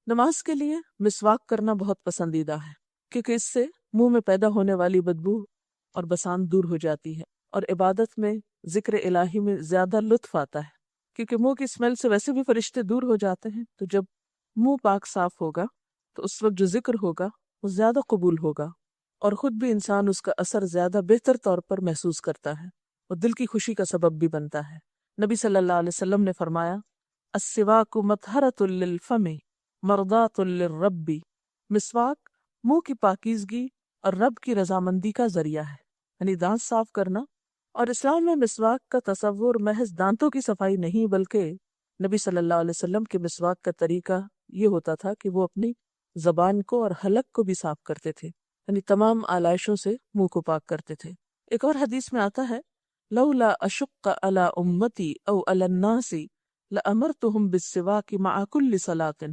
نماز کے لیے مسواک کرنا بہت پسندیدہ ہے، کیونکہ اس سے منہ میں پیدا ہونے والی بدبو اور بسان دور ہو جاتی ہے، اور عبادت میں ذکر الہی میں زیادہ لطف آتا ہے، کیونکہ منہ کی اسمیل سے ویسے بھی فرشتے دور ہو جاتے ہیں، تو جب منہ پاک صاف ہوگا تو اس وقت جو ذکر ہوگا وہ زیادہ قبول ہوگا، اور خود بھی انسان اس کا اثر زیادہ بہتر طور پر محسوس کرتا ہے اور دل کی خوشی کا سبب بھی بنتا ہے۔ نبی صلی اللہ علیہ وسلم نے فرمایا، السواک مطہرۃ للفم مرضات للرب، مسواک منہ کی پاکیزگی اور رب کی رضامندی کا ذریعہ ہے، یعنی دانت صاف کرنا۔ اور اسلام میں مسواک کا تصور محض دانتوں کی صفائی نہیں، بلکہ نبی صلی اللہ علیہ وسلم کے مسواک کا طریقہ یہ ہوتا تھا کہ وہ اپنی زبان کو اور حلق کو بھی صاف کرتے تھے، یعنی تمام آلائشوں سے منہ کو پاک کرتے تھے۔ ایک اور حدیث میں آتا ہے، لولا اشق علی امتی او علی الناس لامرتهم بالسواک مع كل صلاۃ،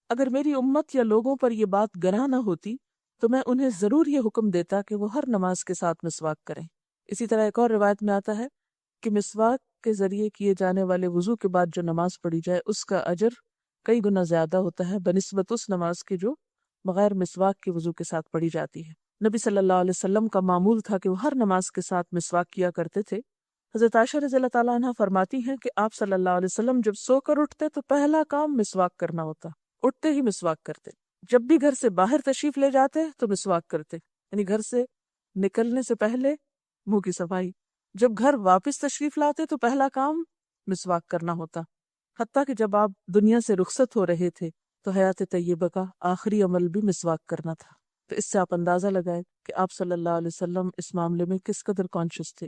اگر میری امت یا لوگوں پر یہ بات گراں نہ ہوتی تو میں انہیں ضرور یہ حکم دیتا کہ وہ ہر نماز کے ساتھ مسواک کریں۔ اسی طرح ایک اور روایت میں آتا ہے کہ مسواک کے ذریعے کیے جانے والے وضو کے بعد جو نماز پڑھی جائے اس کا اجر کئی گنا زیادہ ہوتا ہے بنسبت اس نماز کے جو بغیر مسواک کے وضو کے ساتھ پڑھی جاتی ہے۔ نبی صلی اللہ علیہ وسلم کا معمول تھا کہ وہ ہر نماز کے ساتھ مسواک کیا کرتے تھے۔ حضرت عائشہ رضی اللہ تعالیٰ عنہ فرماتی ہیں کہ آپ صلی اللہ علیہ وسلم جب سو کر اٹھتے تو پہلا کام مسواک کرنا ہوتا، اٹھتے ہی مسواک کرتے، جب بھی گھر سے باہر تشریف لے جاتے تو مسواک کرتے، یعنی گھر سے نکلنے سے پہلے منہ کی صفائی، جب گھر واپس تشریف لاتے تو پہلا کام مسواک کرنا ہوتا، حتیٰ کہ جب آپ دنیا سے رخصت ہو رہے تھے تو حیات طیبہ کا آخری عمل بھی مسواک کرنا تھا۔ تو اس سے آپ اندازہ لگائیں کہ آپ صلی اللہ علیہ وسلم اس معاملے میں کس قدر کانشیس تھے۔